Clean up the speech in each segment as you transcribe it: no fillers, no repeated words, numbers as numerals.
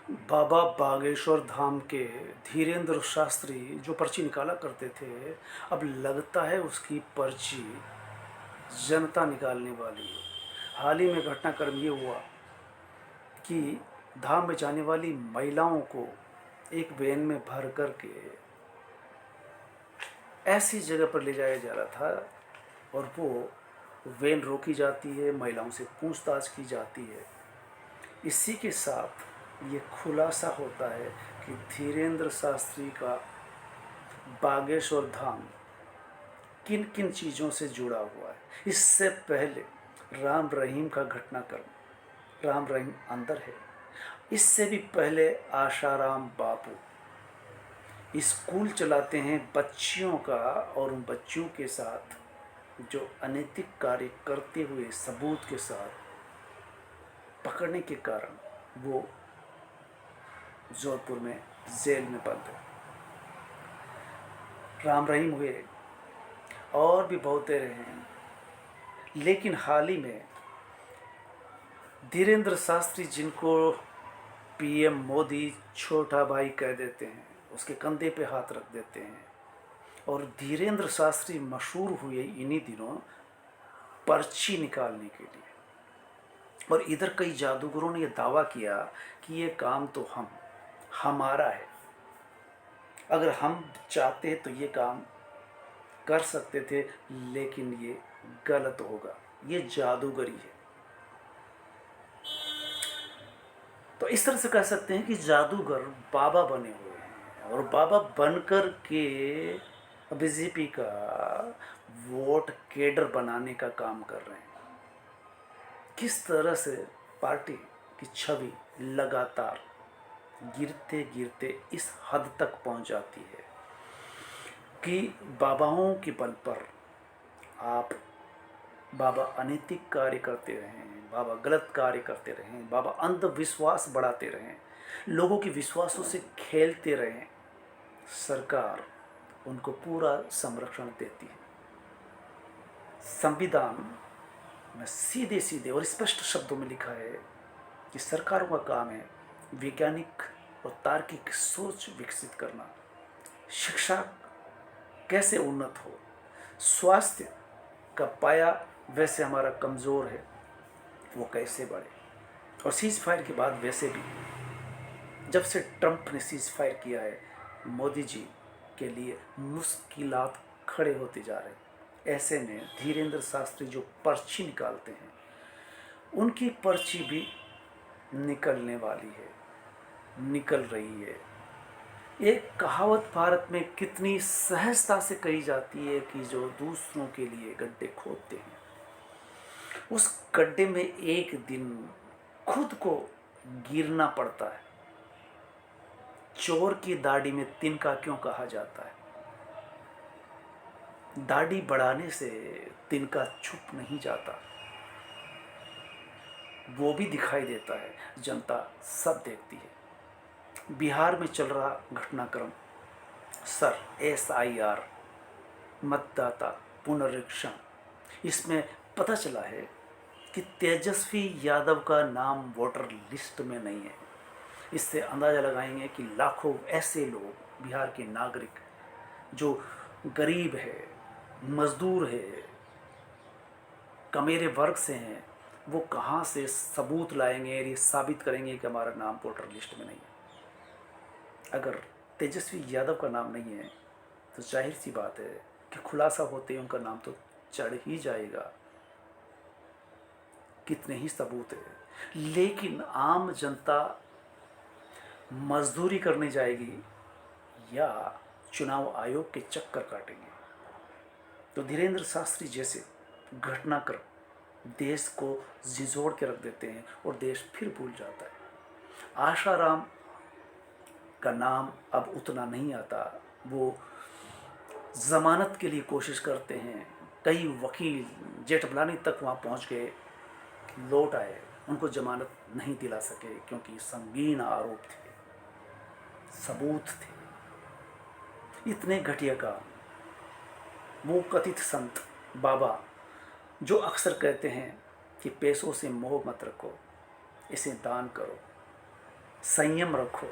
बाबा बागेश्वर धाम के धीरेन्द्र शास्त्री जो पर्ची निकाला करते थे, अब लगता है उसकी पर्ची जनता निकालने वाली है। हाल ही में घटनाक्रम ये हुआ कि धाम में जाने वाली महिलाओं को एक वैन में भर कर के ऐसी जगह पर ले जाया जा रहा था और वो वैन रोकी जाती है, महिलाओं से पूछताछ की जाती है। इसी के साथ ये खुलासा होता है कि धीरेन्द्र शास्त्री का बागेश्वर धाम किन किन चीज़ों से जुड़ा हुआ है। इससे पहले राम रहीम का घटनाक्रम, राम रहीम अंदर है। इससे भी पहले आशाराम बापू स्कूल चलाते हैं बच्चियों का, और उन बच्चियों के साथ जो अनैतिक कार्य करते हुए सबूत के साथ पकड़ने के कारण वो जोधपुर में जेल में बंद है। राम रहीम हुए और भी बहुत रहे हैं, लेकिन हाल ही में धीरेन्द्र शास्त्री, जिनको पीएम मोदी छोटा भाई कह देते हैं, उसके कंधे पे हाथ रख देते हैं। और धीरेन्द्र शास्त्री मशहूर हुए इन्हीं दिनों पर्ची निकालने के लिए। और इधर कई जादूगरों ने यह दावा किया कि ये काम तो हमारा है, अगर हम चाहते तो ये काम कर सकते थे, लेकिन ये गलत होगा, ये जादूगरी है। तो इस तरह से कह सकते हैं कि जादूगर बाबा बने हुए हैं, और बाबा बनकर के बीजेपी का वोट केडर बनाने का काम कर रहे हैं। किस तरह से पार्टी की छवि लगातार गिरते गिरते इस हद तक पहुंच जाती है कि बाबाओं के बल पर आप, बाबा अनैतिक कार्य करते रहें, बाबा गलत कार्य करते रहें, बाबा अंधविश्वास बढ़ाते रहें, लोगों के विश्वासों से खेलते रहें, सरकार उनको पूरा संरक्षण देती है। संविधान में सीधे सीधे और स्पष्ट शब्दों में लिखा है कि सरकारों का काम है वैज्ञानिक और तार्किक सोच विकसित करना, शिक्षा कैसे उन्नत हो, स्वास्थ्य का पाया वैसे हमारा कमज़ोर है वो कैसे बढ़े। और सीज़ फायर के बाद वैसे भी जब से ट्रंप ने सीज़ फायर किया है, मोदी जी के लिए मुश्किलात खड़े होते जा रहे हैं। ऐसे में धीरेन्द्र शास्त्री जो पर्ची निकालते हैं, उनकी पर्ची भी निकलने वाली है, निकल रही है। एक कहावत भारत में कितनी सहजता से कही जाती है कि जो दूसरों के लिए गड्ढे खोदते हैं, उस गड्ढे में एक दिन खुद को गिरना पड़ता है। चोर की दाढ़ी में तिनका क्यों कहा जाता है? दाढ़ी बढ़ाने से तिनका छुप नहीं जाता, वो भी दिखाई देता है, जनता सब देखती है। बिहार में चल रहा घटनाक्रम सर SIR मतदाता पुनरीक्षण, इसमें पता चला है कि तेजस्वी यादव का नाम वोटर लिस्ट में नहीं है। इससे अंदाज़ा लगाएंगे कि लाखों ऐसे लोग, बिहार के नागरिक जो गरीब है, मजदूर है, कमेरे वर्ग से हैं, वो कहाँ से सबूत लाएंगे और ये साबित करेंगे कि हमारा नाम वोटर लिस्ट में नहीं है। अगर तेजस्वी यादव का नाम नहीं है तो जाहिर सी बात है कि खुलासा होते ही उनका नाम तो चढ़ ही जाएगा। कितने ही सबूत है, लेकिन आम जनता मजदूरी करने जाएगी या चुनाव आयोग के चक्कर काटेंगे। तो धीरेन्द्र शास्त्री जैसे घटनाक्रम देश को झिझोड़ के रख देते हैं और देश फिर भूल जाता है। आशाराम का नाम अब उतना नहीं आता, वो ज़मानत के लिए कोशिश करते हैं। कई वकील जेठमलानी तक वहाँ पहुँच गए, लौट आए, उनको जमानत नहीं दिला सके क्योंकि संगीन आरोप थे, सबूत थे। इतने घटिया काम। वो कथित संत बाबा जो अक्सर कहते हैं कि पैसों से मोह मत रखो, इसे दान करो, संयम रखो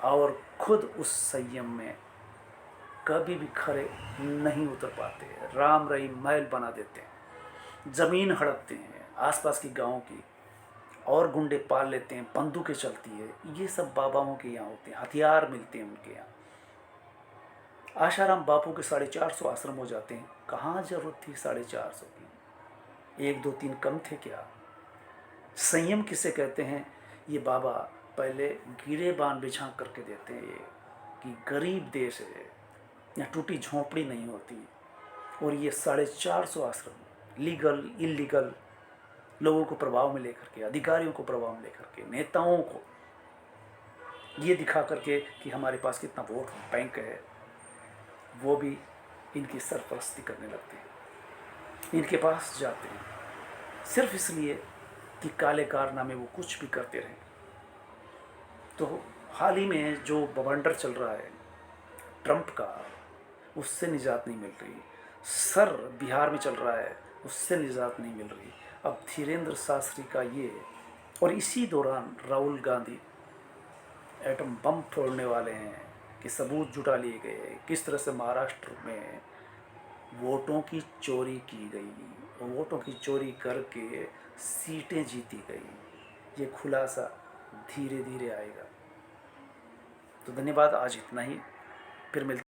और खुद उस संयम में कभी भी खरे नहीं उतर पाते। राम रही महल बना देते हैं, ज़मीन हड़पते हैं आसपास की गाँव की, और गुंडे पाल लेते हैं, बंदूकें चलती है। ये सब बाबाओं के यहाँ होते हैं, हथियार मिलते हैं उनके यहाँ। आशाराम बापू के 450 आश्रम हो जाते हैं। कहाँ जरूरत थी 450 की? 1 2 3 कम थे क्या? संयम किसे कहते हैं? ये बाबा पहले गिरे बान बिछा करके देते हैं कि गरीब देश है, यहाँ टूटी झोंपड़ी नहीं होती। और ये 450 आश्रम लीगल इलीगल लोगों को प्रभाव में लेकर के, अधिकारियों को प्रभाव में लेकर के, नेताओं को ये दिखा करके कि हमारे पास कितना वोट बैंक है, वो भी इनकी सरपरस्ती करने लगते हैं, इनके पास जाते हैं सिर्फ इसलिए कि काले कारनामे वो कुछ भी करते रहें। तो हाल ही में जो बवंडर चल रहा है ट्रंप का, उससे निजात नहीं मिल रही। सर बिहार में चल रहा है, उससे निजात नहीं मिल रही। अब धीरेन्द्र शास्त्री का ये, और इसी दौरान राहुल गांधी एटम बम फोड़ने वाले हैं कि सबूत जुटा लिए गए किस तरह से महाराष्ट्र में वोटों की चोरी की गई, वोटों की चोरी करके सीटें जीती गई। ये खुलासा धीरे धीरे आएगा। तो धन्यवाद, आज इतना ही, फिर मिलते